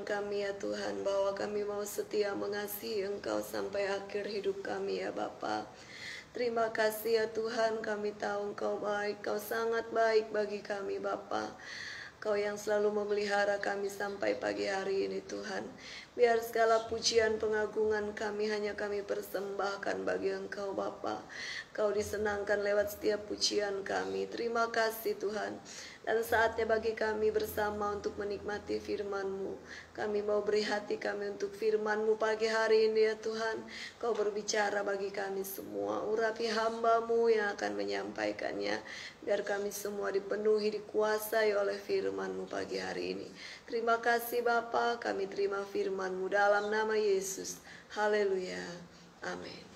kami ya Tuhan, bahwa kami mau setia mengasihi Engkau sampai akhir hidup kami ya Bapa. Terima kasih ya Tuhan, kami tahu Engkau baik, Kau sangat baik bagi kami Bapa. Kau yang selalu memelihara kami sampai pagi hari ini Tuhan. Biar segala pujian pengagungan kami hanya kami persembahkan bagi Engkau Bapa. Kau disenangkan lewat setiap pujian kami. Terima kasih Tuhan. Dan saatnya bagi kami bersama untuk menikmati firman-Mu. Kami mau beri hati kami untuk firman-Mu pagi hari ini ya Tuhan. Kau berbicara bagi kami semua. Urapi hamba-Mu yang akan menyampaikannya. Biar kami semua dipenuhi, dikuasai oleh firman-Mu pagi hari ini. Terima kasih Bapa, kami terima firman-Mu dalam nama Yesus. Haleluya. Amin.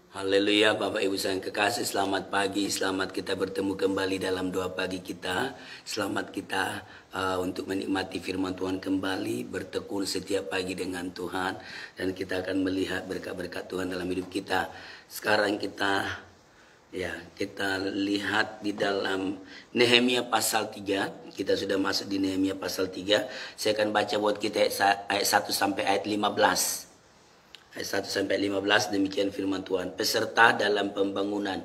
Haleluya, Bapak Ibu sayang kekasih, selamat pagi, selamat kita bertemu kembali dalam doa pagi kita. Selamat kita untuk menikmati firman Tuhan kembali, bertekun setiap pagi dengan Tuhan, dan kita akan melihat berkat-berkat Tuhan dalam hidup kita. Sekarang kita lihat di dalam Nehemia pasal 3. Kita sudah masuk di Nehemia pasal 3. Saya akan baca buat kita ayat 1 sampai ayat 15. Ayat 1 sampai 15, demikian firman Tuhan. Peserta dalam pembangunan.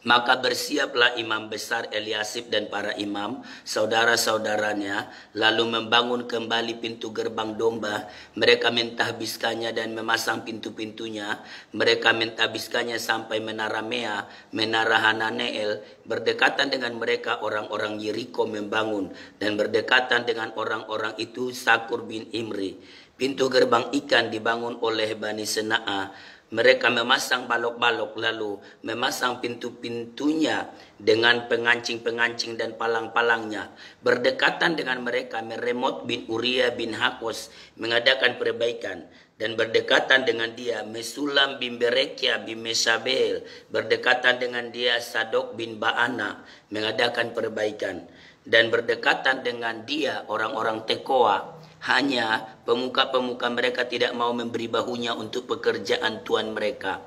Maka bersiaplah imam besar Eliasib dan para imam, saudara-saudaranya, lalu membangun kembali pintu gerbang domba. Mereka mentahbiskannya dan memasang pintu-pintunya. Mereka mentahbiskannya sampai menara Mea, menara Hananeel. Berdekatan dengan mereka orang-orang Yeriko membangun, dan berdekatan dengan orang-orang itu Sakur bin Imri. Pintu gerbang ikan dibangun oleh Bani Senaa. Mereka memasang balok-balok, lalu memasang pintu-pintunya dengan pengancing-pengancing dan palang-palangnya. Berdekatan dengan mereka Meremot bin Uria bin Hakos mengadakan perbaikan. Dan berdekatan dengan dia Mesulam bin Berekia bin Mesabel. Berdekatan dengan dia Sadok bin Baana mengadakan perbaikan. Dan berdekatan dengan dia orang-orang Tekoa. Hanya pemuka-pemuka mereka tidak mau memberi bahunya untuk pekerjaan tuan mereka.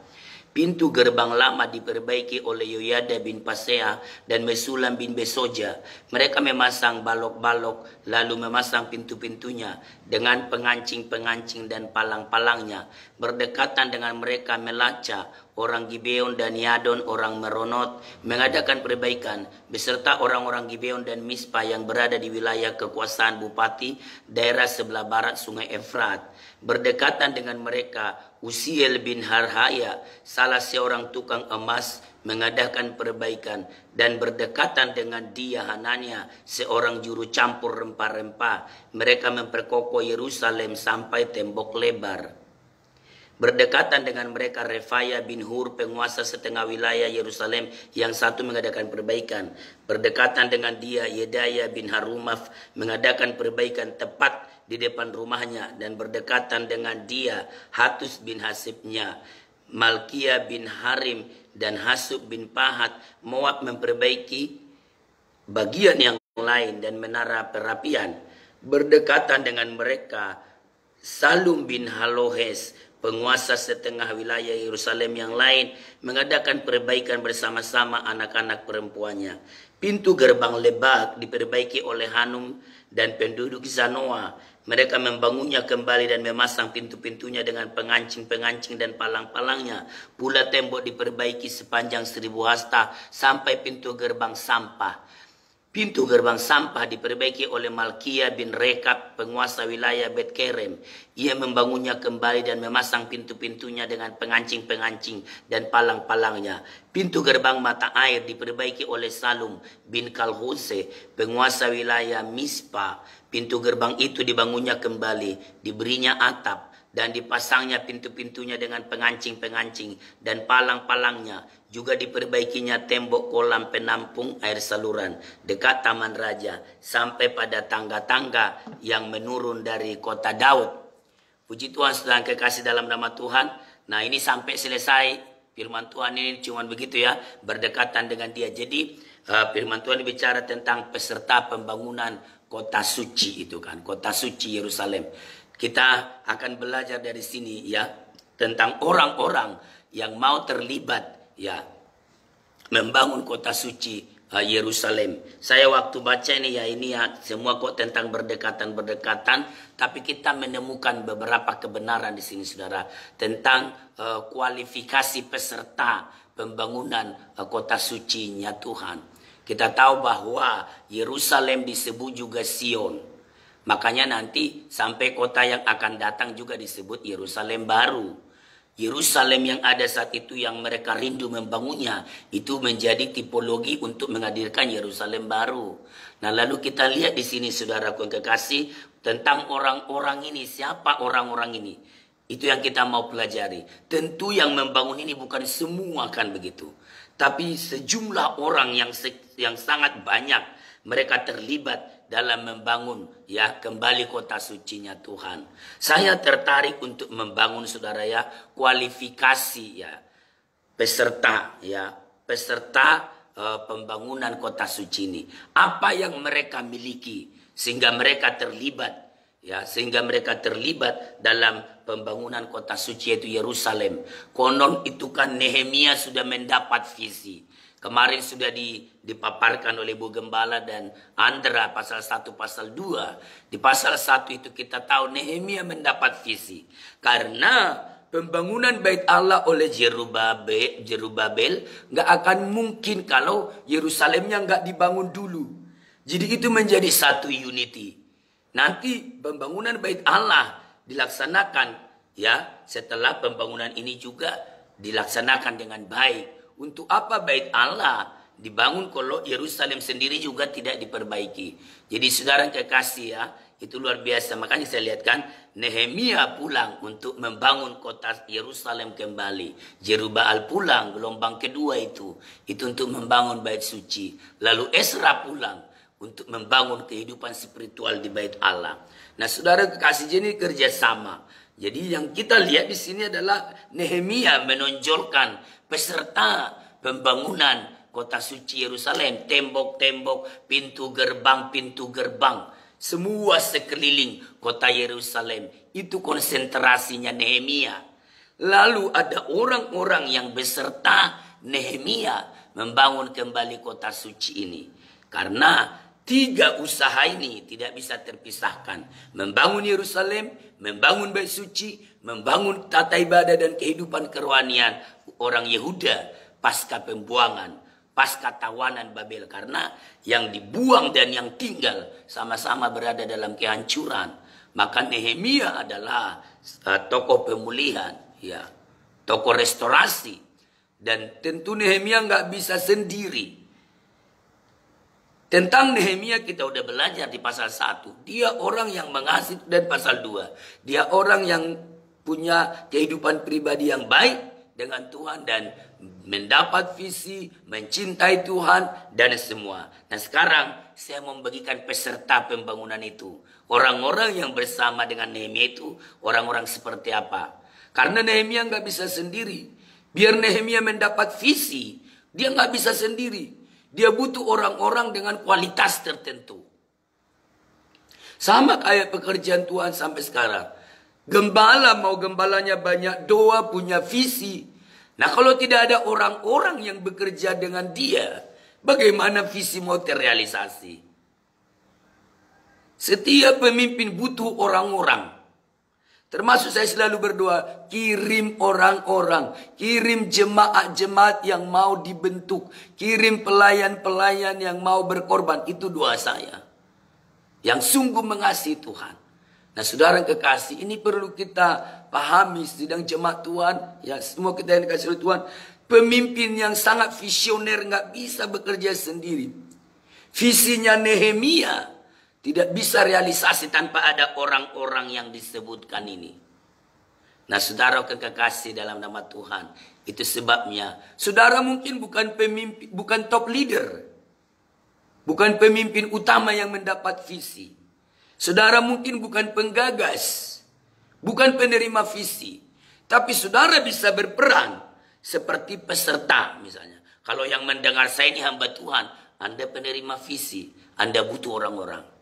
Pintu gerbang lama diperbaiki oleh Yoyada bin Pasea dan Mesulam bin Besoja. Mereka memasang balok-balok lalu memasang pintu-pintunya dengan pengancing-pengancing dan palang-palangnya. Berdekatan dengan mereka Melaca, orang Gibeon dan Yadon, orang Meronot, mengadakan perbaikan beserta orang-orang Gibeon dan Mispa yang berada di wilayah kekuasaan bupati daerah sebelah barat sungai Efrat. Berdekatan dengan mereka Usiel bin Harhaya, salah seorang tukang emas, mengadakan perbaikan. Dan berdekatan dengan dia Hanania, seorang juru campur rempah-rempah. Mereka memperkokoh Yerusalem sampai tembok lebar. Berdekatan dengan mereka Refaya bin Hur, penguasa setengah wilayah Yerusalem, yang satu mengadakan perbaikan. Berdekatan dengan dia Yedaya bin Harumaf mengadakan perbaikan tepat di depan rumahnya. Dan berdekatan dengan dia Hatus bin Hasibnya, Malkia bin Harim dan Hasub bin Pahat. Moab memperbaiki bagian yang lain dan menara perapian. Berdekatan dengan mereka Salum bin Halohes, penguasa setengah wilayah Yerusalem yang lain, mengadakan perbaikan bersama-sama anak-anak perempuannya. Pintu gerbang Lebak diperbaiki oleh Hanum dan penduduk Zanoa. Mereka membangunnya kembali dan memasang pintu-pintunya dengan pengancing-pengancing dan palang-palangnya. Pula tembok diperbaiki sepanjang 1000 hasta sampai pintu gerbang sampah. Pintu gerbang sampah diperbaiki oleh Malkia bin Rekab, penguasa wilayah Bet-Kerem. Ia membangunnya kembali dan memasang pintu-pintunya dengan pengancing-pengancing dan palang-palangnya. Pintu gerbang mata air diperbaiki oleh Salum bin Kalhuse, penguasa wilayah Mispa. Pintu gerbang itu dibangunnya kembali, diberinya atap, dan dipasangnya pintu-pintunya dengan pengancing-pengancing dan palang-palangnya. Juga diperbaikinya tembok kolam penampung air saluran dekat Taman Raja sampai pada tangga-tangga yang menurun dari kota Daud. Puji Tuhan, saudara kekasih dalam nama Tuhan. Nah, ini sampai selesai firman Tuhan ini cuma begitu ya, berdekatan dengan dia. Jadi firman Tuhan bicara tentang peserta pembangunan kota suci itu kan, kota suci Yerusalem. Kita akan belajar dari sini ya tentang orang-orang yang mau terlibat ya membangun kota suci Yerusalem. Saya waktu baca ini ya semua kok tentang berdekatan, tapi kita menemukan beberapa kebenaran di sini saudara tentang kualifikasi peserta pembangunan kota sucinya Tuhan. Kita tahu bahwa Yerusalem disebut juga Sion. Makanya nanti sampai kota yang akan datang juga disebut Yerusalem baru. Yerusalem yang ada saat itu yang mereka rindu membangunnya, itu menjadi tipologi untuk menghadirkan Yerusalem baru. Nah, lalu kita lihat di sini saudaraku yang kekasih tentang orang-orang ini. Siapa orang-orang ini? Itu yang kita mau pelajari. Tentu yang membangun ini bukan semua kan begitu. Tapi sejumlah orang yang sangat banyak mereka terlibat dalam membangun ya kembali kota sucinya Tuhan. Saya tertarik untuk membangun saudara ya kualifikasi ya peserta pembangunan kota suci ini. Apa yang mereka miliki sehingga mereka terlibat dalam pembangunan kota suci yaitu Yerusalem. Konon itu kan Nehemia sudah mendapat visi. Kemarin sudah dipaparkan oleh Bu Gembala dan Andra pasal 1 pasal 2. Di pasal 1 itu kita tahu Nehemia mendapat visi. Karena pembangunan bait Allah oleh Jerubabel nggak akan mungkin kalau Yerusalemnya nggak dibangun dulu. Jadi itu menjadi satu unity. Nanti pembangunan bait Allah dilaksanakan ya setelah pembangunan ini juga dilaksanakan dengan baik. Untuk apa bait Allah dibangun kalau Yerusalem sendiri juga tidak diperbaiki? Jadi saudara kekasih ya, itu luar biasa. Makanya saya lihat kan Nehemia pulang untuk membangun kota Yerusalem kembali. Jerubbaal pulang gelombang kedua itu untuk membangun bait suci. Lalu Esra pulang untuk membangun kehidupan spiritual di bait Allah. Nah saudara kekasih ini kerjasama. Jadi yang kita lihat di sini adalah Nehemia menonjolkan peserta pembangunan kota suci Yerusalem, tembok-tembok, pintu gerbang, semua sekeliling kota Yerusalem. Itu konsentrasinya Nehemia. Lalu ada orang-orang yang beserta Nehemia membangun kembali kota suci ini. Karena 3 usaha ini tidak bisa terpisahkan. Membangun Yerusalem, membangun bait suci, membangun tata ibadah dan kehidupan kerohanian orang Yehuda pasca pembuangan, pasca tawanan Babel. Karena yang dibuang dan yang tinggal sama-sama berada dalam kehancuran. Maka Nehemia adalah tokoh pemulihan, ya, tokoh restorasi. Dan tentu Nehemia nggak bisa sendiri. Tentang Nehemia kita udah belajar di pasal 1. Dia orang yang mengasihi, dan pasal 2. Dia orang yang punya kehidupan pribadi yang baik dengan Tuhan dan mendapat visi, mencintai Tuhan dan semua. Nah sekarang saya membagikan peserta pembangunan itu. Orang-orang yang bersama dengan Nehemia itu orang-orang seperti apa? Karena Nehemia nggak bisa sendiri. Biar Nehemia mendapat visi, dia nggak bisa sendiri. Dia butuh orang-orang dengan kualitas tertentu. Sama kayak pekerjaan Tuhan sampai sekarang. Gembala mau gembalanya banyak doa, punya visi. Nah kalau tidak ada orang-orang yang bekerja dengan dia, bagaimana visi mau terrealisasi? Setiap pemimpin butuh orang-orang. Termasuk saya selalu berdoa, kirim orang-orang, kirim jemaat-jemaat yang mau dibentuk, kirim pelayan-pelayan yang mau berkorban. Itu doa saya. Yang sungguh mengasihi Tuhan. Nah saudara yang kekasih, ini perlu kita pahami sedang jemaat Tuhan, ya semua kita yang dikasih oleh Tuhan. Pemimpin yang sangat visioner nggak bisa bekerja sendiri. Visinya Nehemia tidak bisa realisasi tanpa ada orang-orang yang disebutkan ini. Nah saudara kekasih dalam nama Tuhan. Itu sebabnya saudara mungkin bukan pemimpin, bukan top leader. Bukan pemimpin utama yang mendapat visi. Saudara mungkin bukan penggagas. Bukan penerima visi. Tapi saudara bisa berperan seperti peserta misalnya. Kalau yang mendengar saya ini hamba Tuhan. Anda penerima visi. Anda butuh orang-orang.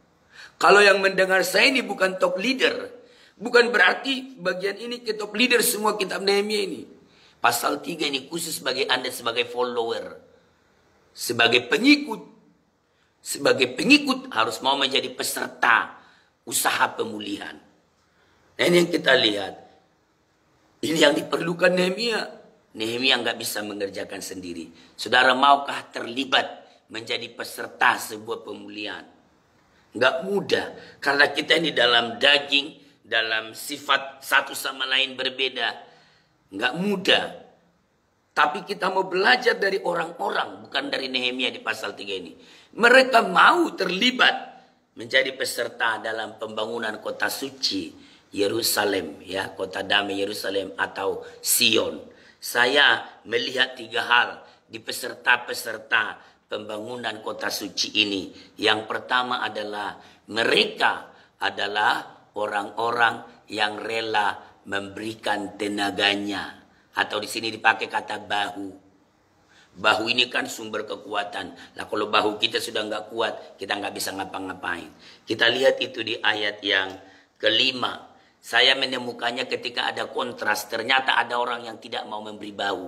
Kalau yang mendengar saya ini bukan top leader. Bukan berarti bagian ini ke top leader semua kitab Nehemia ini. Pasal 3 ini khusus bagi Anda sebagai follower. Sebagai pengikut. Sebagai pengikut harus mau menjadi peserta usaha pemulihan. Nah ini yang kita lihat. Ini yang diperlukan Nehemia. Nehemia nggak bisa mengerjakan sendiri. Saudara maukah terlibat menjadi peserta sebuah pemulihan? Nggak mudah. Karena kita ini dalam daging, dalam sifat satu sama lain berbeda. Nggak mudah. Tapi kita mau belajar dari orang-orang, bukan dari Nehemia di pasal 3 ini. Mereka mau terlibat menjadi peserta dalam pembangunan kota suci Yerusalem, ya, kota damai Yerusalem atau Sion. Saya melihat 3 hal di peserta-peserta pembangunan kota suci ini. Yang pertama adalah mereka adalah orang-orang yang rela memberikan tenaganya. Atau di sini dipakai kata bahu. Bahu ini kan sumber kekuatan. Nah kalau bahu kita sudah nggak kuat, kita nggak bisa ngapa-ngapain. Kita lihat itu di ayat yang kelima. Saya menemukannya ketika ada kontras. Ternyata ada orang yang tidak mau memberi bahu.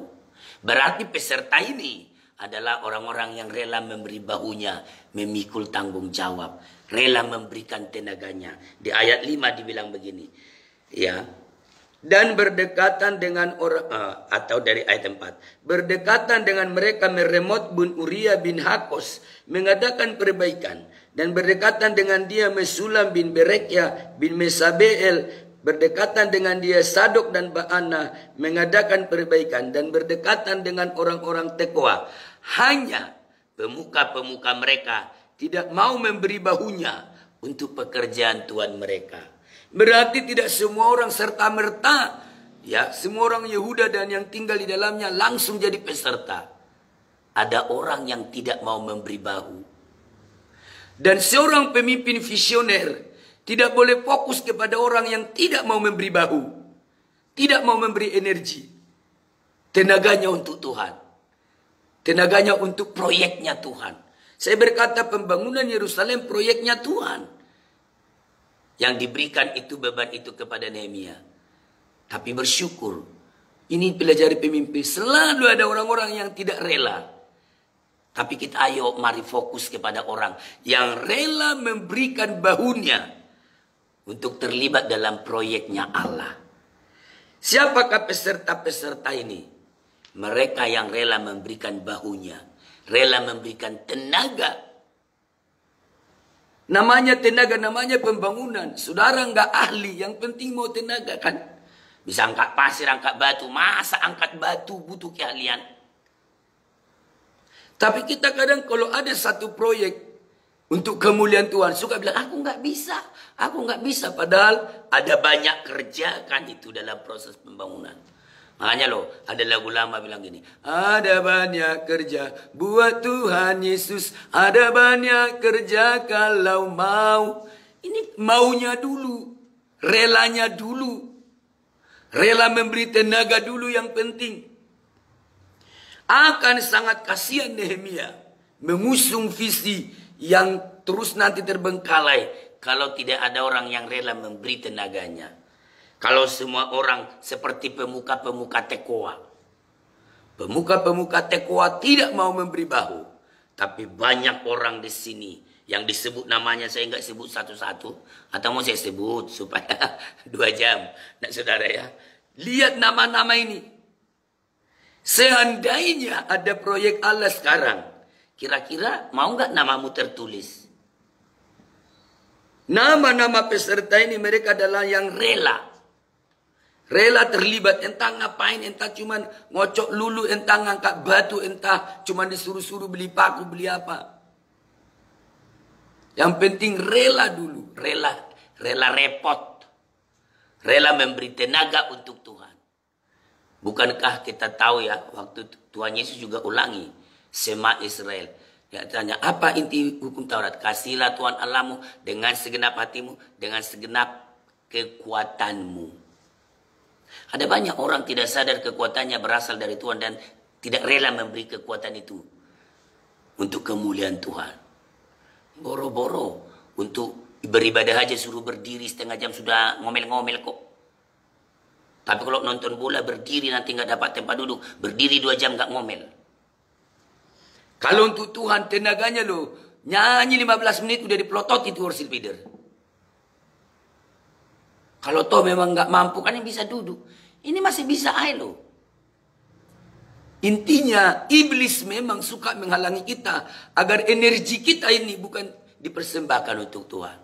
Berarti peserta ini adalah orang-orang yang rela memberi bahunya, memikul tanggung jawab, rela memberikan tenaganya. Di ayat 5 dibilang begini, ya. Dan berdekatan dengan orang, atau dari ayat 4, berdekatan dengan mereka Meremot bin Uria bin Hakos mengadakan perbaikan, dan berdekatan dengan dia Mesulam bin Berekya bin Mesabeel, berdekatan dengan dia Sadok dan Baana mengadakan perbaikan, dan berdekatan dengan orang-orang Tekoa. Hanya pemuka-pemuka mereka tidak mau memberi bahunya untuk pekerjaan Tuhan mereka. Berarti tidak semua orang serta-merta, ya, semua orang Yehuda dan yang tinggal di dalamnya langsung jadi peserta. Ada orang yang tidak mau memberi bahu. Dan seorang pemimpin visioner tidak boleh fokus kepada orang yang tidak mau memberi bahu, tidak mau memberi energi, tenaganya untuk Tuhan, tenaganya untuk proyeknya Tuhan. Saya berkata pembangunan Yerusalem proyeknya Tuhan. Yang diberikan itu beban itu kepada Nehemia. Tapi bersyukur. Ini pelajari pemimpin. Selalu ada orang-orang yang tidak rela. Tapi kita ayo mari fokus kepada orang yang rela memberikan bahunya untuk terlibat dalam proyeknya Allah. Siapakah peserta-peserta ini? Mereka yang rela memberikan bahunya. Rela memberikan tenaga. Namanya tenaga, namanya pembangunan. Saudara nggak ahli, yang penting mau tenaga kan. Bisa angkat pasir, angkat batu. Masa angkat batu butuh keahlian? Tapi kita kadang kalau ada satu proyek untuk kemuliaan Tuhan, suka bilang, aku nggak bisa. Aku nggak bisa. Padahal ada banyak kerja kan itu dalam proses pembangunan. Makanya loh, ada lagu lama bilang gini, ada banyak kerja buat Tuhan Yesus, ada banyak kerja kalau mau. Ini maunya dulu, relanya dulu, rela memberi tenaga dulu yang penting. Akan sangat kasihan Nehemia mengusung visi yang terus nanti terbengkalai kalau tidak ada orang yang rela memberi tenaganya. Kalau semua orang seperti pemuka-pemuka Tekoa. Pemuka-pemuka Tekoa tidak mau memberi bahu. Tapi banyak orang di sini yang disebut namanya, saya nggak sebut satu-satu. Atau mau saya sebut supaya 2 jam. Nah saudara ya, lihat nama-nama ini. Seandainya ada proyek Allah sekarang, kira-kira mau nggak namamu tertulis? Nama-nama peserta ini mereka adalah yang rela. Rela terlibat, entah ngapain, entah cuman ngocok lulu, entah ngangkat batu, entah cuman disuruh-suruh beli paku, beli apa. Yang penting rela dulu, rela repot. Rela memberi tenaga untuk Tuhan. Bukankah kita tahu ya, waktu Tuhan Yesus juga ulangi, Sema Israel. Dia tanya, apa inti hukum Taurat? Kasihlah Tuhan Allahmu dengan segenap hatimu, dengan segenap kekuatanmu. Ada banyak orang tidak sadar kekuatannya berasal dari Tuhan dan tidak rela memberi kekuatan itu untuk kemuliaan Tuhan. Boro-boro untuk beribadah aja suruh berdiri setengah jam sudah ngomel-ngomel kok. Tapi kalau nonton bola berdiri nanti nggak dapat tempat duduk. Berdiri 2 jam nggak ngomel. Kalau untuk Tuhan tenaganya loh. Nyanyi 15 menit udah dipelotot itu worship leader. Kalau toh memang nggak mampu kan yang bisa duduk. Ini masih bisa aja loh. Intinya iblis memang suka menghalangi kita. Agar energi kita ini bukan dipersembahkan untuk Tuhan.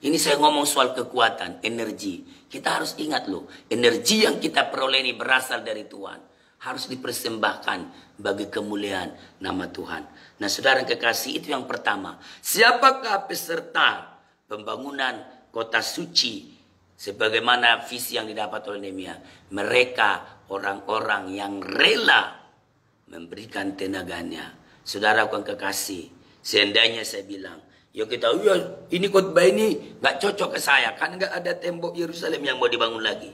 Ini saya ngomong soal kekuatan, energi. Kita harus ingat loh, energi yang kita peroleh ini berasal dari Tuhan. Harus dipersembahkan bagi kemuliaan nama Tuhan. Nah saudara kekasih, itu yang pertama. Siapakah peserta pembangunan kota suci? Sebagaimana visi yang didapat oleh Nehemia. Mereka orang-orang yang rela memberikan tenaganya. Saudara yang kekasih, seandainya saya bilang, ya kita, ya ini khotbah ini nggak cocok ke saya. Kan nggak ada tembok Yerusalem yang mau dibangun lagi.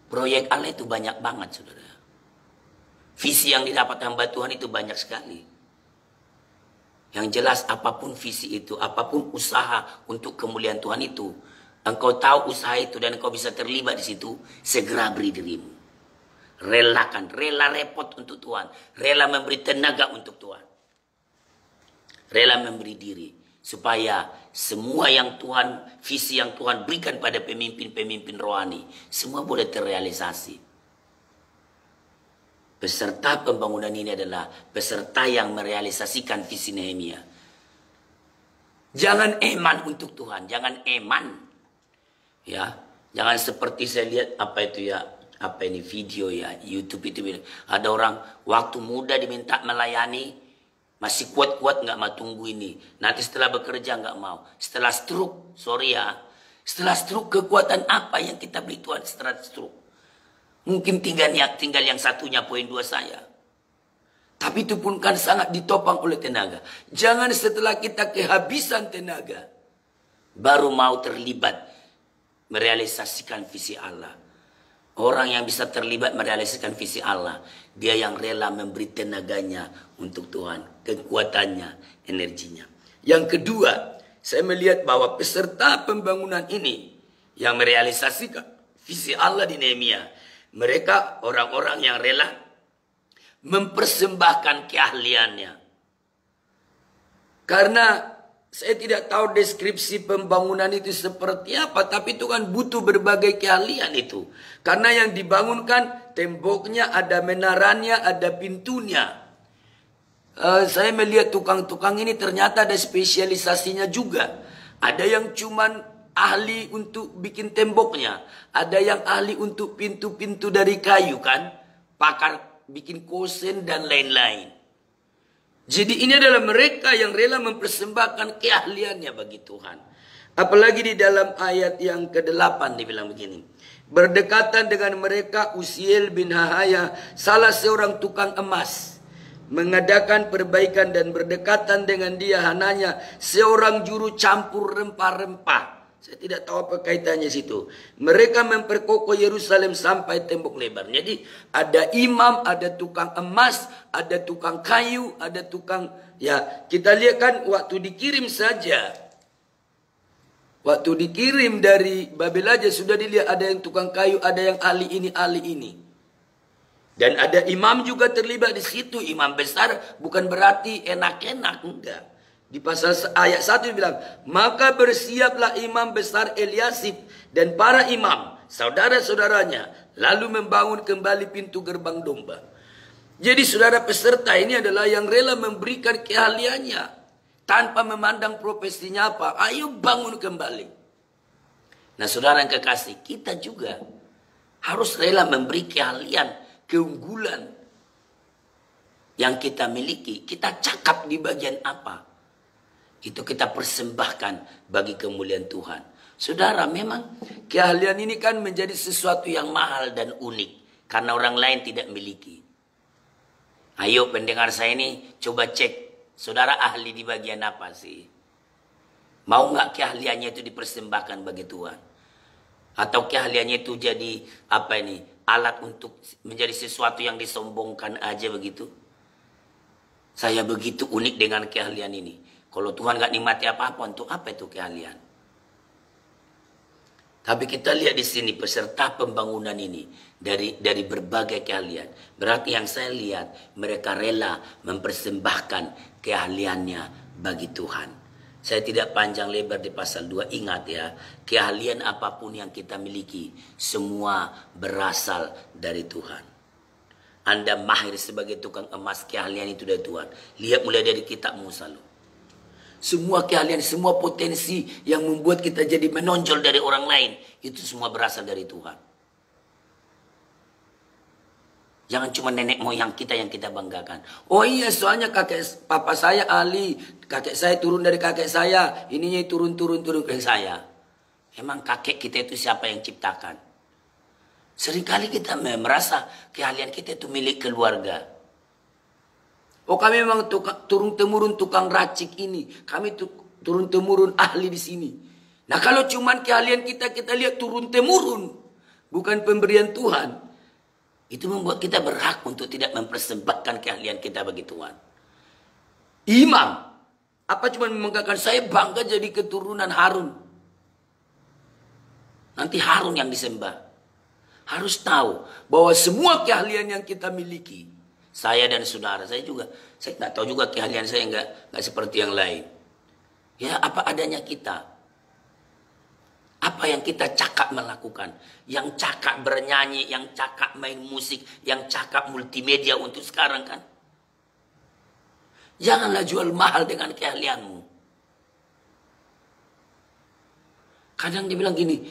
Proyek Allah itu banyak banget, saudara. Visi yang didapat hamba Tuhan itu banyak sekali. Yang jelas apapun visi itu, apapun usaha untuk kemuliaan Tuhan itu, engkau tahu usaha itu dan engkau bisa terlibat di situ, segera beri dirimu. Relakan, rela repot untuk Tuhan. Rela memberi tenaga untuk Tuhan. Rela memberi diri. Supaya semua yang Tuhan, visi yang Tuhan berikan pada pemimpin-pemimpin rohani, semua boleh terrealisasi. Peserta pembangunan ini adalah peserta yang merealisasikan visi Nehemia. Jangan eman untuk Tuhan, jangan eman. Ya, jangan seperti saya lihat apa itu ya, apa ini video ya, YouTube itu ada orang waktu muda diminta melayani, masih kuat-kuat nggak mau tunggu ini. Nanti setelah bekerja nggak mau. Setelah stroke, sorry ya, setelah stroke kekuatan apa yang kita beri Tuhan setelah stroke? Mungkin tinggal yang satunya poin 2 saya. Tapi itu pun kan sangat ditopang oleh tenaga. Jangan setelah kita kehabisan tenaga, baru mau terlibat merealisasikan visi Allah. Orang yang bisa terlibat merealisasikan visi Allah, dia yang rela memberi tenaganya untuk Tuhan, kekuatannya, energinya. Yang kedua, saya melihat bahwa peserta pembangunan ini yang merealisasikan visi Allah di Nehemia, mereka orang-orang yang rela mempersembahkan keahliannya. Karena saya tidak tahu deskripsi pembangunan itu seperti apa, tapi itu kan butuh berbagai keahlian itu. Karena yang dibangunkan temboknya, ada menaranya, ada pintunya. Saya melihat tukang-tukang ini ternyata ada spesialisasinya juga. Ada yang cuman ahli untuk bikin temboknya. Ada yang ahli untuk pintu-pintu dari kayu kan. Pakar bikin kosen dan lain-lain. Jadi ini adalah mereka yang rela mempersembahkan keahliannya bagi Tuhan. Apalagi di dalam ayat yang ke-8 dibilang begini. Berdekatan dengan mereka Uziel bin Hahaya, salah seorang tukang emas, mengadakan perbaikan, dan berdekatan dengan dia Hananya, seorang juru campur rempah-rempah. Saya tidak tahu apa kaitannya situ. Mereka memperkokoh Yerusalem sampai tembok lebar. Jadi ada imam, ada tukang emas, ada tukang kayu, ada tukang... Ya, kita lihat kan waktu dikirim saja. Waktu dikirim dari Babel aja sudah dilihat ada yang tukang kayu, ada yang ahli ini, ahli ini. Dan ada imam juga terlibat di situ. Imam besar bukan berarti enak-enak, enggak. Di pasal ayat 1 bilang, maka bersiaplah imam besar Eliasib dan para imam, saudara-saudaranya, lalu membangun kembali pintu gerbang domba. Jadi saudara peserta ini adalah yang rela memberikan keahliannya, tanpa memandang profesinya apa. Ayo bangun kembali. Nah saudara yang kekasih, kita juga harus rela memberi keahlian, keunggulan yang kita miliki. Kita cakap di bagian apa, itu kita persembahkan bagi kemuliaan Tuhan. Saudara, memang keahlian ini kan menjadi sesuatu yang mahal dan unik. Karena orang lain tidak miliki. Ayo pendengar saya ini, coba cek. Saudara ahli di bagian apa sih? Mau nggak keahliannya itu dipersembahkan bagi Tuhan? Atau keahliannya itu jadi apa ini? Alat untuk menjadi sesuatu yang disombongkan aja begitu? Saya begitu unik dengan keahlian ini. Kalau Tuhan gak nikmati apa-apa, untuk apa itu keahlian? Tapi kita lihat di sini peserta pembangunan ini dari berbagai keahlian. Berarti yang saya lihat mereka rela mempersembahkan keahliannya bagi Tuhan. Saya tidak panjang lebar di pasal 2. Ingat ya, keahlian apapun yang kita miliki semua berasal dari Tuhan. Anda mahir sebagai tukang emas, keahlian itu dari Tuhan. Lihat mulai dari kitab Musa loh. Semua keahlian, semua potensi yang membuat kita jadi menonjol dari orang lain, itu semua berasal dari Tuhan. Jangan cuma nenek moyang kita yang kita banggakan. Oh iya, soalnya papa saya ahli, kakek saya turun dari kakek saya, ininya turun ke saya. Emang kakek kita itu siapa yang ciptakan? Seringkali kita merasa keahlian kita itu milik keluarga. Oh kami memang turun-temurun tukang racik ini. Kami turun-temurun ahli di sini. Nah kalau cuman keahlian kita lihat turun-temurun. Bukan pemberian Tuhan. Itu membuat kita berhak untuk tidak mempersembahkan keahlian kita bagi Tuhan. Imam. Apa cuma membanggakan saya bangga jadi keturunan Harun. Nanti Harun yang disembah. Harus tahu bahwa semua keahlian yang kita miliki. Saya dan saudara, saya tidak tahu juga keahlian saya enggak seperti yang lain. Ya, apa adanya kita. Apa yang kita cakap melakukan. Yang cakap bernyanyi, yang cakap main musik, yang cakap multimedia untuk sekarang kan. Janganlah jual mahal dengan keahlianmu. Kadang dia bilang gini,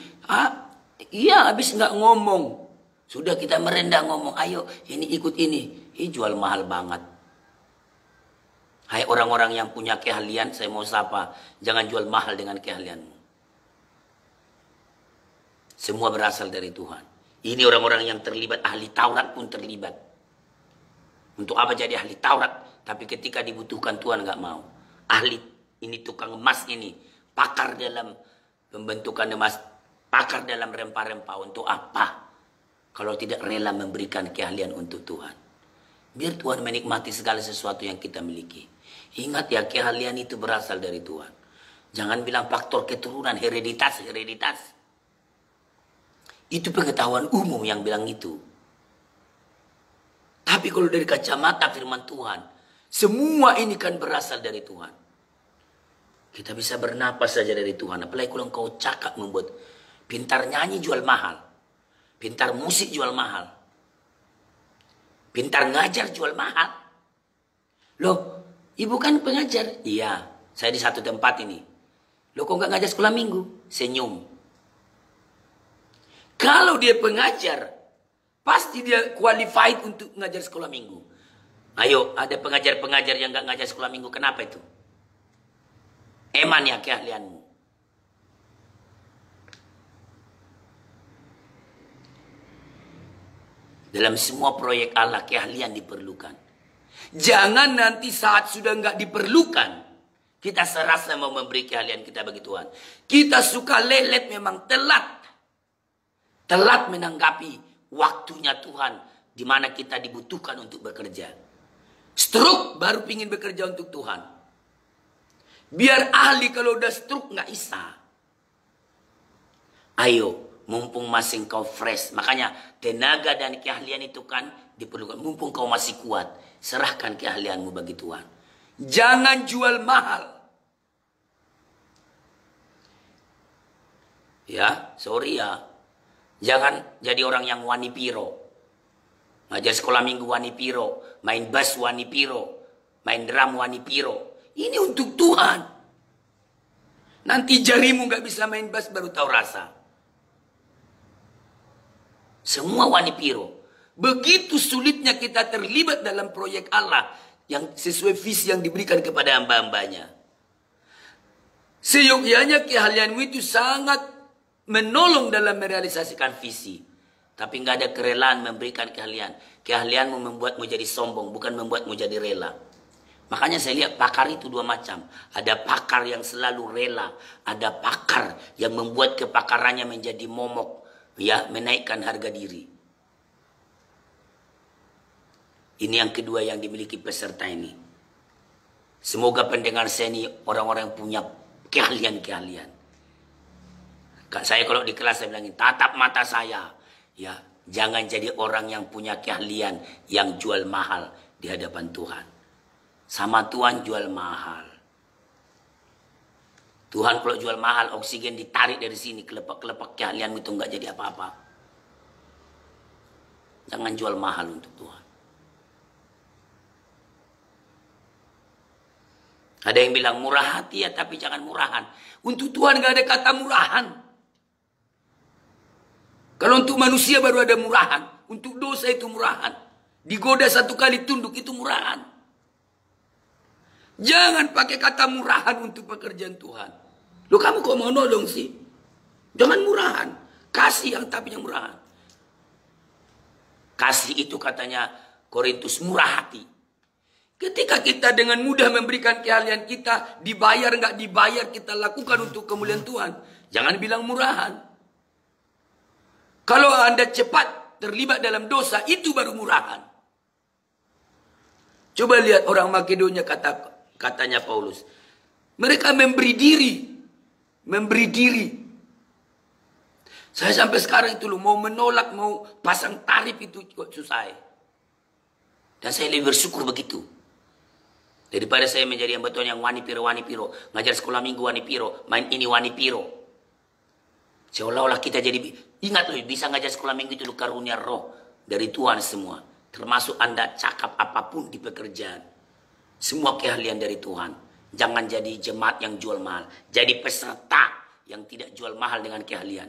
iya habis nggak ngomong. Sudah kita merendah ngomong, ayo ini ikut ini. Jual mahal banget. Hai orang-orang yang punya keahlian, saya mau sapa. Jangan jual mahal dengan keahlianmu. Semua berasal dari Tuhan. Ini orang-orang yang terlibat, ahli Taurat pun terlibat. Untuk apa jadi ahli Taurat? Tapi ketika dibutuhkan Tuhan nggak mau. Ahli ini tukang emas ini. Pakar dalam pembentukan emas. Pakar dalam rempah-rempah. Untuk apa? Kalau tidak rela memberikan keahlian untuk Tuhan. Biar Tuhan menikmati segala sesuatu yang kita miliki. Ingat ya, keahlian itu berasal dari Tuhan. Jangan bilang faktor keturunan, hereditas. Itu pengetahuan umum yang bilang itu. Tapi kalau dari kacamata firman Tuhan, semua ini kan berasal dari Tuhan. Kita bisa bernapas saja dari Tuhan. Apalagi kalau engkau cakap membuat pintar nyanyi jual mahal. Pintar musik jual mahal. Pintar ngajar jual mahal. Loh, ibu kan pengajar. Iya, saya di satu tempat ini. Loh, kok nggak ngajar sekolah minggu? Senyum. Kalau dia pengajar, pasti dia qualified untuk ngajar sekolah minggu. Ayo, ada pengajar-pengajar yang nggak ngajar sekolah minggu. Kenapa itu? Eman ya keahlianmu. Dalam semua proyek Allah, keahlian diperlukan. Jangan nanti saat sudah nggak diperlukan, kita serasa mau memberi keahlian kita bagi Tuhan. Kita suka lelet, memang telat. Telat menanggapi waktunya Tuhan, di mana kita dibutuhkan untuk bekerja. Stroke baru pingin bekerja untuk Tuhan. Biar ahli kalau udah stroke nggak bisa. Ayo. Mumpung masih kau fresh. Makanya tenaga dan keahlian itu kan diperlukan. Mumpung kau masih kuat. Serahkan keahlianmu bagi Tuhan. Jangan jual mahal. Ya, sorry ya. Jangan jadi orang yang wani piro. Ngajar sekolah minggu wani piro. Main bass wani piro. Main drum wani piro. Ini untuk Tuhan. Nanti jarimu gak bisa main bass baru tahu rasa. Semua wani piro. Begitu sulitnya kita terlibat dalam proyek Allah yang sesuai visi yang diberikan kepada hamba-hambanya. Seyogyanya keahlianmu itu sangat menolong dalam merealisasikan visi. Tapi nggak ada kerelaan memberikan keahlian. Keahlianmu membuatmu jadi sombong, bukan membuatmu jadi rela. Makanya saya lihat pakar itu dua macam. Ada pakar yang selalu rela. Ada pakar yang membuat kepakarannya menjadi momok. Ya, menaikkan harga diri. Ini yang kedua yang dimiliki peserta ini. Semoga pendengar saya ini orang-orang yang punya keahlian-keahlian. Saya kalau di kelas saya bilangin, tatap mata saya. Ya, jangan jadi orang yang punya keahlian yang jual mahal di hadapan Tuhan. Sama Tuhan jual mahal. Tuhan kalau jual mahal, oksigen ditarik dari sini, kelepek-kelepek keahlian itu nggak jadi apa-apa. Jangan jual mahal untuk Tuhan. Ada yang bilang murah hati ya, tapi jangan murahan. Untuk Tuhan nggak ada kata murahan. Kalau untuk manusia baru ada murahan. Untuk dosa itu murahan. Digoda satu kali tunduk itu murahan. Jangan pakai kata murahan untuk pekerjaan Tuhan. Loh kamu kok mau nolong sih? Jangan murahan. Kasih yang tapi yang murahan. Kasih itu katanya Korintus murah hati. Ketika kita dengan mudah memberikan keahlian kita, dibayar nggak dibayar kita lakukan untuk kemuliaan Tuhan. Jangan bilang murahan. Kalau Anda cepat terlibat dalam dosa, itu baru murahan. Coba lihat orang Makedonia katanya Paulus. Mereka memberi diri. Memberi diri. Saya sampai sekarang itu loh, mau menolak, mau pasang tarif itu kok susah. Dan saya lebih bersyukur begitu. Daripada saya menjadi yang betul yang wani piro. Ngajar sekolah minggu wani piro. Main ini wani piro. Seolah-olah kita jadi, ingat loh, bisa ngajar sekolah minggu itu karunia roh dari Tuhan semua. Termasuk Anda cakap apapun di pekerjaan. Semua keahlian dari Tuhan. Jangan jadi jemaat yang jual mahal. Jadi peserta yang tidak jual mahal dengan keahlian.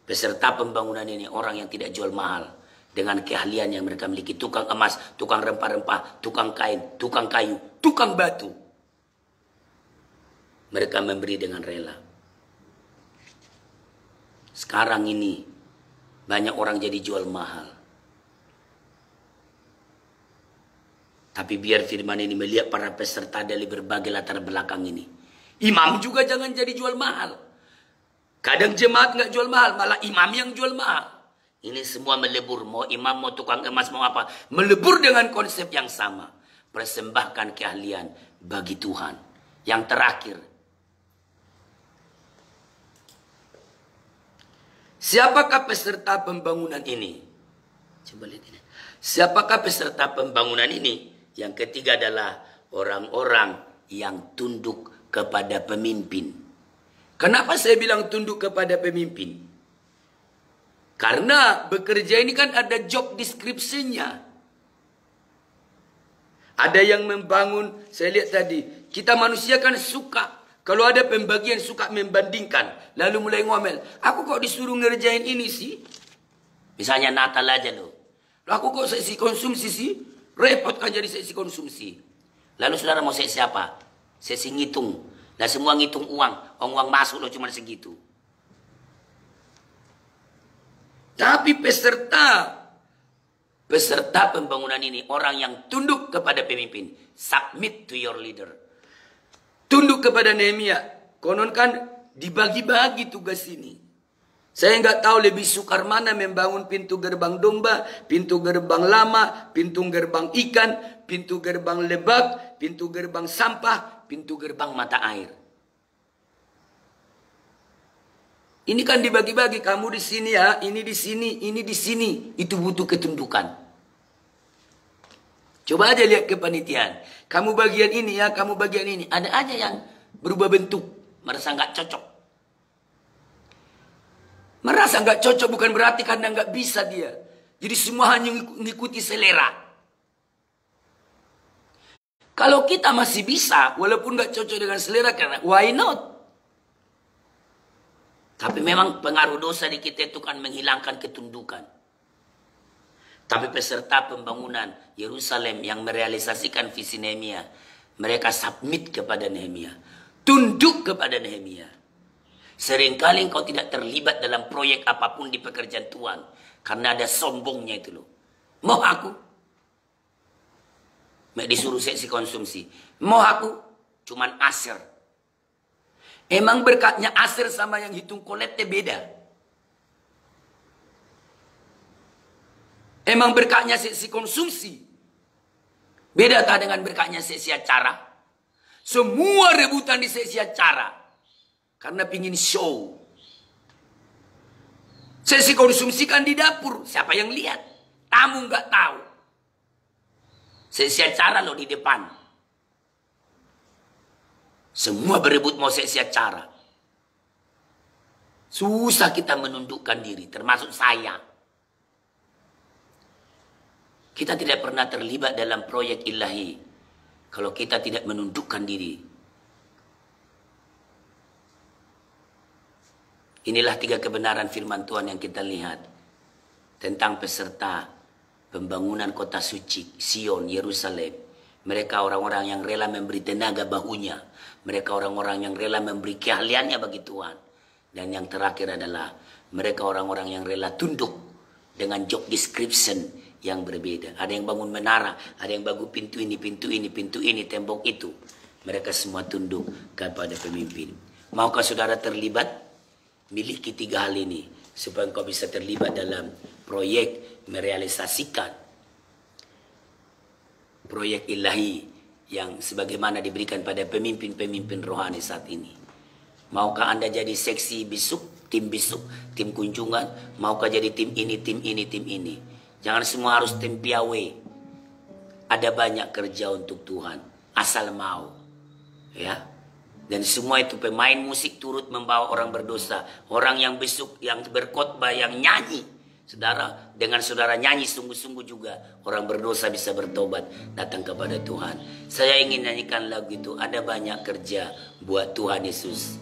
Peserta pembangunan ini orang yang tidak jual mahal. Dengan keahlian yang mereka miliki. Tukang emas, tukang rempah-rempah, tukang kain, tukang kayu, tukang batu. Mereka memberi dengan rela. Sekarang ini banyak orang jadi jual mahal. Tapi biar firman ini melihat para peserta dari berbagai latar belakang ini. Imam juga jangan jadi jual mahal. Kadang jemaat nggak jual mahal, malah imam yang jual mahal. Ini semua melebur, mau imam, mau tukang emas, mau apa. Melebur dengan konsep yang sama. Persembahkan keahlian bagi Tuhan. Yang terakhir, siapakah peserta pembangunan ini? Coba lihat ini. Siapakah peserta pembangunan ini? Yang ketiga adalah orang-orang yang tunduk kepada pemimpin. Kenapa saya bilang tunduk kepada pemimpin? Karena bekerja ini kan ada job description-nya. Ada yang membangun, saya lihat tadi, kita manusia kan suka. Kalau ada pembagian suka membandingkan. Lalu mulai ngomel, aku kok disuruh ngerjain ini sih? Misalnya Natal aja loh. Aku kok sesi konsumsi sih? Repot kan jadi sesi konsumsi. Lalu saudara mau sesi apa? Sesi ngitung. Nah semua ngitung uang. Uang masuk loh cuma segitu. Tapi peserta pembangunan ini orang yang tunduk kepada pemimpin. Submit to your leader. Tunduk kepada Nehemia. Konon kan dibagi-bagi tugas ini. Saya nggak tahu lebih sukar mana membangun pintu gerbang domba, pintu gerbang lama, pintu gerbang ikan, pintu gerbang lebak, pintu gerbang sampah, pintu gerbang mata air. Ini kan dibagi-bagi, kamu di sini ya, ini di sini, ini di sini. Itu butuh ketundukan. Coba aja lihat kepanitiaan. Kamu bagian ini ya, kamu bagian ini. Ada aja yang berubah bentuk, merasa nggak cocok. Merasa nggak cocok bukan berarti karena nggak bisa dia. Jadi semua hanya mengikuti selera. Kalau kita masih bisa, walaupun nggak cocok dengan selera, karena why not? Tapi memang pengaruh dosa di kita itu kan menghilangkan ketundukan. Tapi peserta pembangunan Yerusalem yang merealisasikan visi Nehemia, mereka submit kepada Nehemia, tunduk kepada Nehemia. Seringkali engkau tidak terlibat dalam proyek apapun di pekerjaan Tuhan. Karena ada sombongnya itu loh. Mau aku? Disuruh seksi konsumsi. Mau aku? Cuman aser. Emang berkatnya aser sama yang hitung kolekte beda. Emang berkatnya seksi konsumsi. Beda tak dengan berkatnya seksi acara? Semua rebutan di seksi acara. Karena pingin show. Sesi konsumsikan di dapur. Siapa yang lihat? Tamu nggak tahu. Sesi acara loh di depan. Semua berebut mau sesi acara. Susah kita menundukkan diri, termasuk saya. Kita tidak pernah terlibat dalam proyek ilahi kalau kita tidak menundukkan diri. Inilah 3 kebenaran firman Tuhan yang kita lihat tentang peserta pembangunan kota suci, Sion, Yerusalem. Mereka orang-orang yang rela memberi tenaga bahunya. Mereka orang-orang yang rela memberi keahliannya bagi Tuhan. Dan yang terakhir adalah mereka orang-orang yang rela tunduk dengan job description yang berbeda. Ada yang bangun menara, ada yang bangun pintu ini, tembok itu. Mereka semua tunduk kepada pemimpin. Maukah saudara terlibat? Miliki 3 hal ini supaya engkau bisa terlibat dalam proyek merealisasikan proyek ilahi yang sebagaimana diberikan pada pemimpin-pemimpin rohani saat ini. Maukah Anda jadi seksi bisuk, tim kunjungan? Maukah jadi tim ini, tim ini? Jangan semua harus tim piawe. Ada banyak kerja untuk Tuhan, asal mau. Ya. Dan semua itu pemain musik turut membawa orang berdosa. Orang yang besuk, yang berkhotbah, yang nyanyi. Saudara, dengan saudara nyanyi sungguh-sungguh juga orang berdosa bisa bertobat datang kepada Tuhan. Saya ingin nyanyikan lagu itu. Ada banyak kerja buat Tuhan Yesus.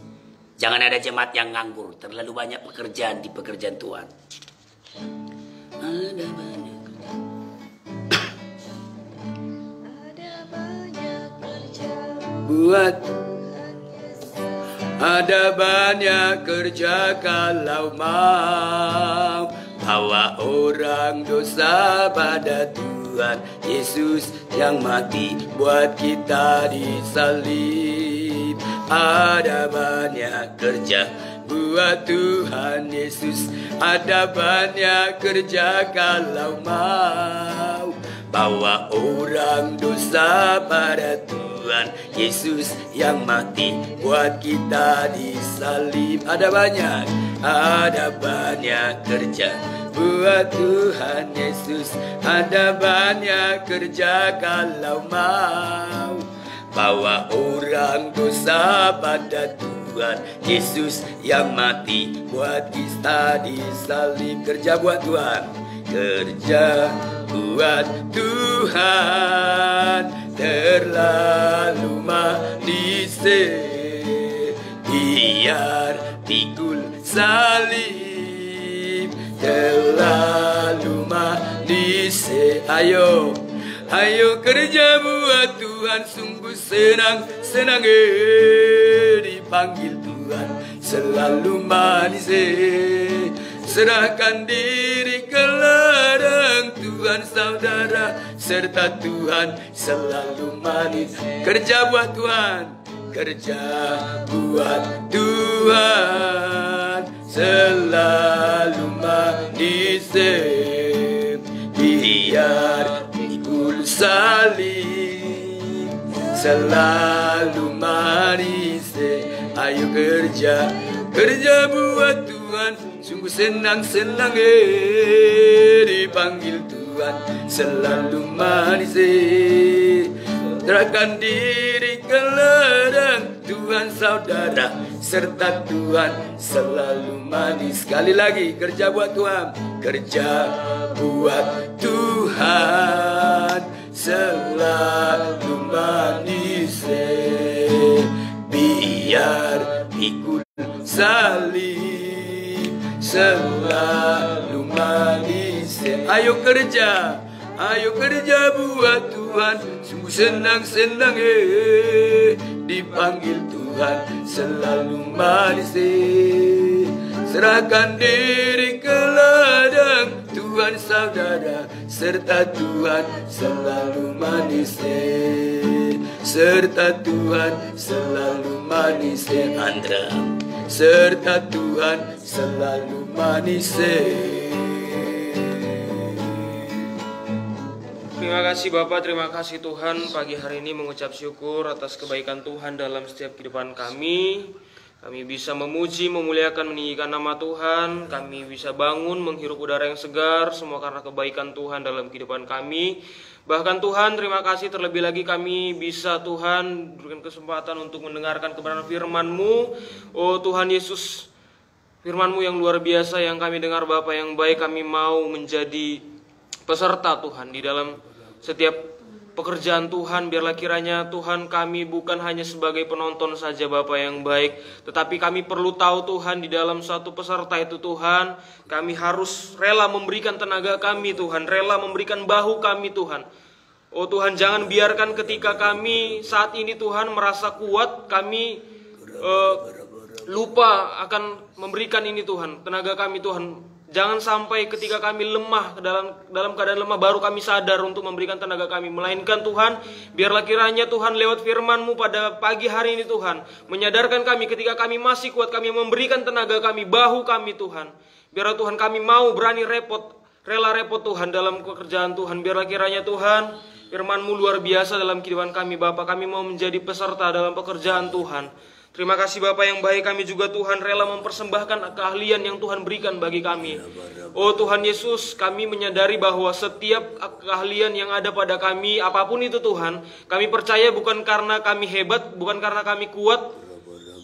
Jangan ada jemaat yang nganggur. Terlalu banyak pekerjaan di pekerjaan Tuhan. Ada banyak kerja. Ada banyak kerja Buat. Ada banyak kerja kalau mau bawa orang dosa pada Tuhan Yesus yang mati buat kita disalib. Ada banyak kerja buat Tuhan Yesus. Ada banyak kerja kalau mau bawa orang dosa pada Tuhan Yesus yang mati buat kita disalib. Ada banyak kerja buat Tuhan Yesus. Ada banyak kerja kalau mau bawa orang dosa pada Tuhan Yesus yang mati buat kita disalib. Kerja buat Tuhan, kerja buat Tuhan. Terlalu manis biar pikul salib. Terlalu manis. Ayo kerja buat Tuhan. Sungguh senang dipanggil Tuhan. Selalu manis. Serahkan diri ke ladang Tuhan saudara, serta Tuhan selalu manis. Kerja buat Tuhan, kerja buat Tuhan, selalu manis. Biar pikul salib, selalu manis. Ayo kerja buat Tuhan. Sungguh senang dipanggil Tuhan. Selalu manis. Serahkan diri ke ladang Tuhan saudara, serta Tuhan selalu manis. Sekali lagi, kerja buat Tuhan. Kerja buat Tuhan selalu manis. Biar ikut salib selalu manis. Ayo kerja buat Tuhan. Sungguh senang dipanggil Tuhan. Selalu manis. Serahkan diri ke ladang Tuhan saudara, serta Tuhan selalu manis. Serta Tuhan selalu manis. Andra, serta Tuhan selalu manis. Terima kasih Bapak, terima kasih Tuhan. Pagi hari ini mengucap syukur atas kebaikan Tuhan dalam setiap kehidupan kami. Kami bisa memuji, memuliakan, meninggikan nama Tuhan. Kami bisa bangun, menghirup udara yang segar. Semua karena kebaikan Tuhan dalam kehidupan kami. Bahkan Tuhan, terima kasih terlebih lagi kami bisa Tuhan berikan kesempatan untuk mendengarkan kebenaran firman-Mu. Oh Tuhan Yesus, firman-Mu yang luar biasa yang kami dengar Bapa yang baik, kami mau menjadi peserta Tuhan di dalam setiap pekerjaan Tuhan. Biarlah kiranya Tuhan kami bukan hanya sebagai penonton saja Bapa yang baik, tetapi kami perlu tahu Tuhan di dalam suatu peserta itu Tuhan, kami harus rela memberikan tenaga kami Tuhan, rela memberikan bahu kami Tuhan. Oh Tuhan, jangan biarkan ketika kami saat ini Tuhan merasa kuat, kami lupa akan memberikan ini Tuhan, tenaga kami Tuhan. Jangan sampai ketika kami lemah, dalam keadaan lemah baru kami sadar untuk memberikan tenaga kami. Melainkan Tuhan, biarlah kiranya Tuhan lewat firman-Mu pada pagi hari ini Tuhan, menyadarkan kami ketika kami masih kuat, kami memberikan tenaga kami, bahu kami Tuhan. Biarlah Tuhan kami mau berani repot, rela repot Tuhan dalam pekerjaan Tuhan. Biarlah kiranya Tuhan, firman-Mu luar biasa dalam kehidupan kami Bapa. Kami mau menjadi peserta dalam pekerjaan Tuhan. Terima kasih Bapa yang baik, kami juga Tuhan rela mempersembahkan keahlian yang Tuhan berikan bagi kami. Oh Tuhan Yesus, kami menyadari bahwa setiap keahlian yang ada pada kami, apapun itu Tuhan, kami percaya bukan karena kami hebat, bukan karena kami kuat,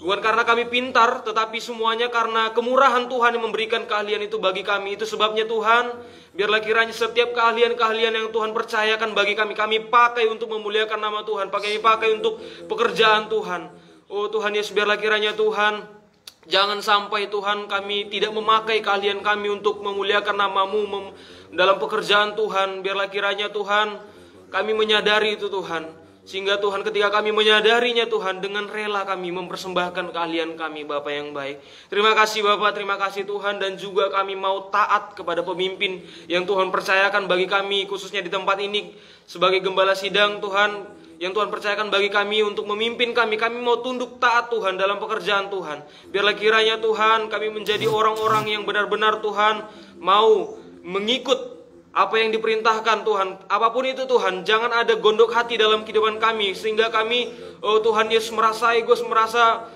bukan karena kami pintar, tetapi semuanya karena kemurahan Tuhan yang memberikan keahlian itu bagi kami. Itu sebabnya Tuhan, biarlah kiranya setiap keahlian-keahlian yang Tuhan percayakan bagi kami, kami pakai untuk memuliakan nama Tuhan, kami pakai untuk pekerjaan Tuhan. Oh Tuhan Yesus, biarlah kiranya Tuhan, jangan sampai Tuhan kami tidak memakai keahlian kami untuk memuliakan nama-Mu dalam pekerjaan Tuhan. Biarlah kiranya Tuhan, kami menyadari itu Tuhan. Sehingga Tuhan ketika kami menyadarinya Tuhan, dengan rela kami mempersembahkan keahlian kami Bapa yang baik. Terima kasih Bapa, terima kasih Tuhan. Dan juga kami mau taat kepada pemimpin yang Tuhan percayakan bagi kami, khususnya di tempat ini sebagai gembala sidang Tuhan, yang Tuhan percayakan bagi kami untuk memimpin kami. Kami mau tunduk taat Tuhan dalam pekerjaan Tuhan. Biarlah kiranya Tuhan kami menjadi orang-orang yang benar-benar Tuhan mau mengikut apa yang diperintahkan Tuhan. Apapun itu Tuhan, jangan ada gondok hati dalam kehidupan kami, sehingga kami, oh Tuhan Yesus, merasa egois, merasa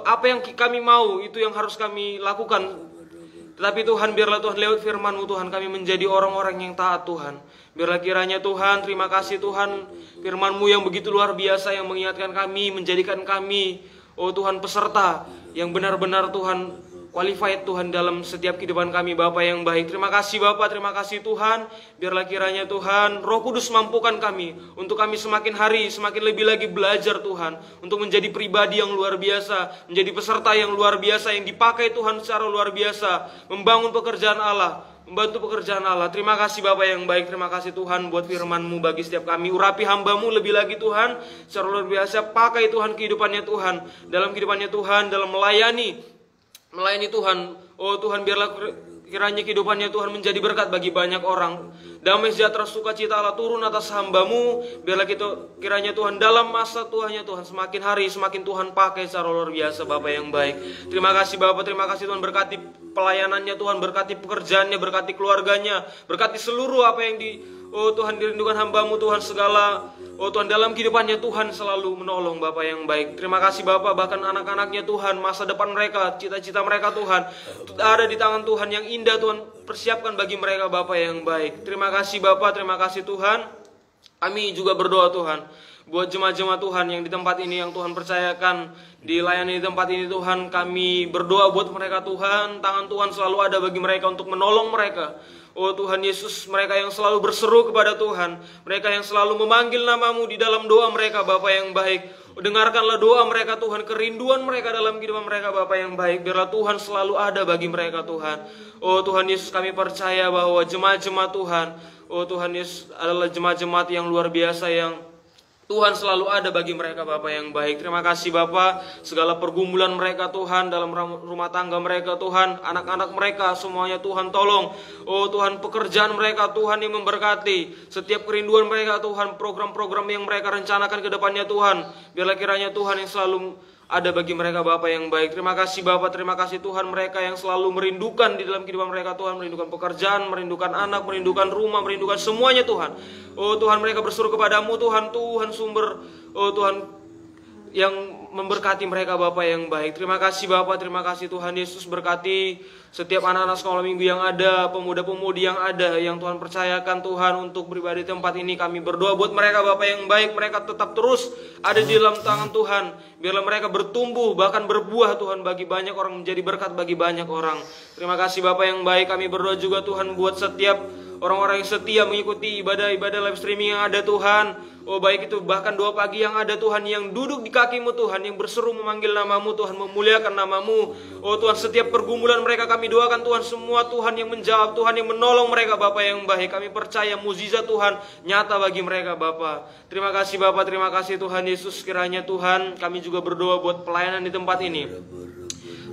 apa yang kami mau itu yang harus kami lakukan. Tetapi Tuhan, biarlah Tuhan lewat firman-Mu Tuhan, kami menjadi orang-orang yang taat Tuhan. Biarlah kiranya Tuhan, terima kasih Tuhan, firman-Mu yang begitu luar biasa yang mengingatkan kami, menjadikan kami, oh Tuhan, peserta yang benar-benar Tuhan qualified Tuhan dalam setiap kehidupan kami Bapa yang baik. Terima kasih Bapa, terima kasih Tuhan. Biarlah kiranya Tuhan, Roh Kudus mampukan kami untuk kami semakin hari semakin lebih lagi belajar Tuhan, untuk menjadi pribadi yang luar biasa, menjadi peserta yang luar biasa, yang dipakai Tuhan secara luar biasa, membangun pekerjaan Allah, membantu pekerjaan Allah. Terima kasih Bapa yang baik, terima kasih Tuhan buat firman-Mu bagi setiap kami. Urapi hamba-Mu lebih lagi Tuhan secara luar biasa. Pakai Tuhan kehidupannya Tuhan, dalam kehidupannya Tuhan, dalam melayani Tuhan. Oh Tuhan, biarlah kiranya kehidupannya Tuhan menjadi berkat bagi banyak orang. Damai sejahtera sukacita Allah turun atas hamba-Mu. Biarlah kiranya Tuhan dalam masa Tuhannya Tuhan, semakin hari semakin Tuhan pakai secara luar biasa Bapa yang baik. Terima kasih Bapa, terima kasih Tuhan, berkati pelayanannya Tuhan, berkati pekerjaannya, berkati keluarganya, berkati seluruh apa yang oh Tuhan dirindukan hamba-Mu Tuhan, segala oh Tuhan dalam kehidupannya Tuhan selalu menolong Bapa yang baik. Terima kasih Bapa, bahkan anak-anaknya Tuhan, masa depan mereka, cita-cita mereka Tuhan ada di tangan Tuhan, yang indah Tuhan persiapkan bagi mereka Bapa yang baik. Terima kasih Bapa, terima kasih Tuhan. Kami juga berdoa Tuhan buat jemaat-jemaat Tuhan yang di tempat ini, yang Tuhan percayakan dilayani di tempat ini Tuhan. Kami berdoa buat mereka Tuhan, tangan Tuhan selalu ada bagi mereka untuk menolong mereka. Oh Tuhan Yesus, mereka yang selalu berseru kepada Tuhan, mereka yang selalu memanggil nama-Mu di dalam doa mereka Bapa yang baik. Dengarkanlah doa mereka Tuhan, kerinduan mereka dalam kehidupan mereka Bapa yang baik. Biarlah Tuhan selalu ada bagi mereka Tuhan. Oh Tuhan Yesus, kami percaya bahwa jemaat-jemaat Tuhan, oh Tuhan Yesus, adalah jemaat-jemaat yang luar biasa, yang Tuhan selalu ada bagi mereka Bapa yang baik. Terima kasih Bapa, segala pergumulan mereka Tuhan dalam rumah tangga mereka Tuhan, anak-anak mereka semuanya Tuhan tolong. Oh Tuhan, pekerjaan mereka Tuhan yang memberkati, setiap kerinduan mereka Tuhan, program-program yang mereka rencanakan ke depannya Tuhan, biarlah kiranya Tuhan yang selalu ada bagi mereka Bapa yang baik. Terima kasih Bapa, terima kasih Tuhan, mereka yang selalu merindukan di dalam kehidupan mereka Tuhan, merindukan pekerjaan, merindukan anak, merindukan rumah, merindukan semuanya Tuhan. Oh Tuhan, mereka berseru kepadamu Tuhan, Tuhan sumber, oh Tuhan, yang memberkati mereka Bapa yang baik. Terima kasih Bapa, terima kasih Tuhan Yesus, berkati setiap anak-anak sekolah minggu yang ada, pemuda-pemudi yang ada, yang Tuhan percayakan Tuhan untuk beribadah di tempat ini. Kami berdoa buat mereka Bapa yang baik, mereka tetap terus ada di dalam tangan Tuhan. Biarlah mereka bertumbuh, bahkan berbuah Tuhan bagi banyak orang, menjadi berkat bagi banyak orang. Terima kasih Bapa yang baik, kami berdoa juga Tuhan buat setiap orang-orang yang setia mengikuti ibadah-ibadah live streaming yang ada Tuhan. Oh baik itu bahkan doa pagi yang ada Tuhan, yang duduk di kaki-Mu Tuhan, yang berseru memanggil nama-Mu Tuhan, memuliakan nama-Mu. Oh Tuhan, setiap pergumulan mereka kami doakan Tuhan, semua Tuhan yang menjawab, Tuhan yang menolong mereka Bapa yang baik. Kami percaya mukjizat Tuhan nyata bagi mereka Bapa. Terima kasih Bapa, terima kasih Tuhan Yesus. Kiranya Tuhan, kami juga berdoa buat pelayanan di tempat ini.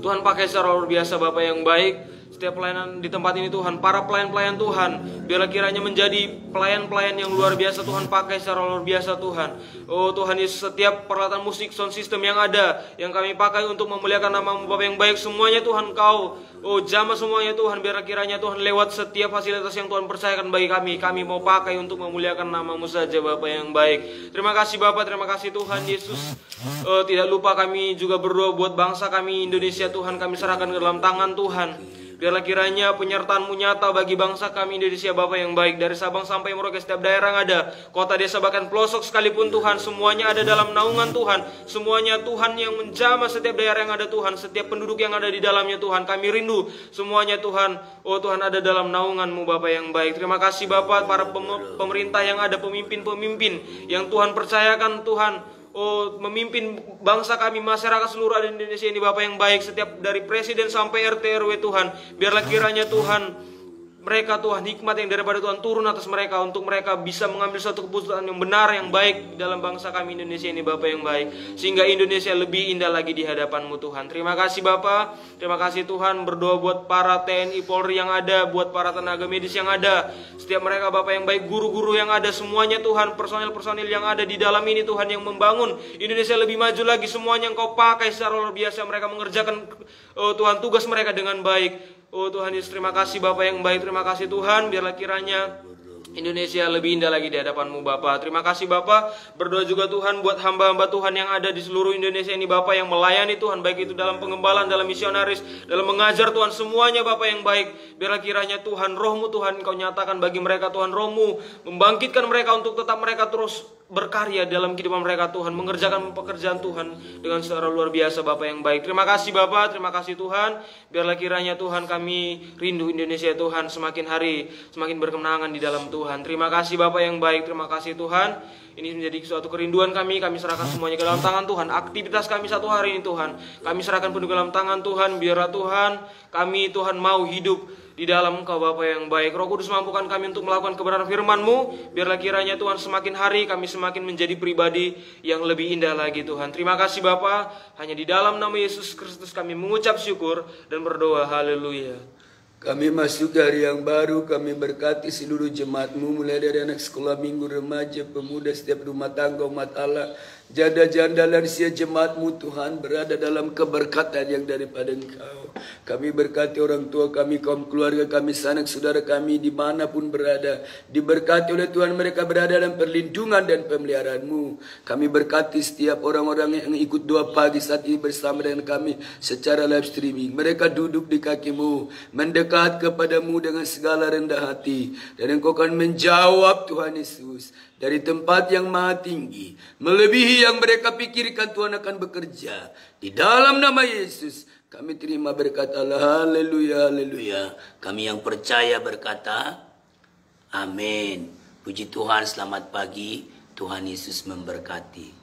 Tuhan pakai secara luar biasa Bapa yang baik. Setiap pelayanan di tempat ini Tuhan, para pelayan-pelayan Tuhan, biarlah kiranya menjadi pelayan-pelayan yang luar biasa Tuhan, pakai secara luar biasa Tuhan. Oh Tuhan Yesus, setiap peralatan musik, sound system yang ada, yang kami pakai untuk memuliakan nama-Mu Bapa yang baik, semuanya Tuhan Kau, oh jamah semuanya Tuhan, biarlah kiranya Tuhan lewat setiap fasilitas yang Tuhan percayakan bagi kami mau pakai untuk memuliakan nama-Mu saja Bapa yang baik. Terima kasih Bapa, terima kasih Tuhan Yesus. Tidak lupa kami juga berdoa buat bangsa kami Indonesia Tuhan, kami serahkan ke dalam tangan Tuhan. Biarlah kiranya penyertaan-Mu nyata bagi bangsa kami Indonesia Bapa yang baik. Dari Sabang sampai Merauke, setiap daerah yang ada, kota desa bahkan pelosok sekalipun Tuhan, semuanya ada dalam naungan Tuhan. Semuanya Tuhan yang menjamah setiap daerah yang ada Tuhan, setiap penduduk yang ada di dalamnya Tuhan. Kami rindu semuanya Tuhan. Oh Tuhan, ada dalam naungan-Mu Bapa yang baik. Terima kasih Bapa, para pemerintah yang ada, pemimpin-pemimpin yang Tuhan percayakan Tuhan, oh memimpin bangsa kami, masyarakat seluruh Indonesia ini Bapa yang baik, setiap dari presiden sampai RT RW Tuhan. Biarlah kiranya Tuhan, mereka Tuhan, hikmat yang daripada Tuhan turun atas mereka, untuk mereka bisa mengambil suatu keputusan yang benar, yang baik dalam bangsa kami Indonesia ini Bapa yang baik, sehingga Indonesia lebih indah lagi di hadapan-Mu Tuhan. Terima kasih Bapa, terima kasih Tuhan. Berdoa buat para TNI Polri yang ada, buat para tenaga medis yang ada, setiap mereka Bapa yang baik, guru-guru yang ada, semuanya Tuhan, personil-personil yang ada di dalam ini Tuhan, yang membangun Indonesia lebih maju lagi, semuanya Engkau pakai secara luar biasa. Mereka mengerjakan Tuhan tugas mereka dengan baik. Oh Tuhan Yesus, terima kasih Bapa yang baik, terima kasih Tuhan. Biarlah kiranya Indonesia lebih indah lagi di hadapan-Mu Bapa. Terima kasih Bapa. Berdoa juga Tuhan buat hamba-hamba Tuhan yang ada di seluruh Indonesia ini Bapa, yang melayani Tuhan, baik itu dalam pengembalaan, dalam misionaris, dalam mengajar Tuhan, semuanya Bapa yang baik. Biarlah kiranya Tuhan, Roh-Mu Tuhan Engkau nyatakan bagi mereka Tuhan, Roh-Mu membangkitkan mereka untuk tetap mereka terus berkarya dalam kehidupan mereka Tuhan, mengerjakan pekerjaan Tuhan dengan secara luar biasa Bapa yang baik. Terima kasih Bapa, terima kasih Tuhan. Biarlah kiranya Tuhan, kami rindu Indonesia Tuhan, semakin hari semakin berkemenangan di dalam Tuhan. Terima kasih Bapa yang baik, terima kasih Tuhan. Ini menjadi suatu kerinduan kami serahkan semuanya ke dalam tangan Tuhan. Aktivitas kami satu hari ini Tuhan, kami serahkan penuh ke dalam tangan Tuhan. Biarlah Tuhan, kami Tuhan mau hidup di dalam Engkau Bapa yang baik. Roh Kudus, mampukan kami untuk melakukan kebenaran firman-Mu. Biarlah kiranya Tuhan, semakin hari kami semakin menjadi pribadi yang lebih indah lagi Tuhan. Terima kasih Bapa. Hanya di dalam nama Yesus Kristus kami mengucap syukur dan berdoa. Haleluya. Kami masuk hari yang baru, kami berkati seluruh jemaat-Mu, mulai dari anak sekolah minggu, remaja, pemuda, setiap rumah tangga umat Allah, janda-janda lansia jemaat-Mu Tuhan, berada dalam keberkatan yang daripada Engkau. Kami berkati orang tua kami, kaum keluarga kami, sanak saudara kami, dimanapun berada, diberkati oleh Tuhan. Mereka berada dalam perlindungan dan pemeliharaan-Mu. Kami berkati setiap orang-orang yang ikut doa pagi saat ini bersama dengan kami secara live streaming. Mereka duduk di kaki-Mu, mendekat kepada-Mu dengan segala rendah hati, dan Engkau akan menjawab Tuhan Yesus dari tempat yang maha tinggi, melebihi yang mereka pikirkan. Tuhan akan bekerja di dalam nama Yesus. Kami terima berkat Allah. Haleluya, haleluya. Kami yang percaya berkata, amin. Puji Tuhan, selamat pagi. Tuhan Yesus memberkati.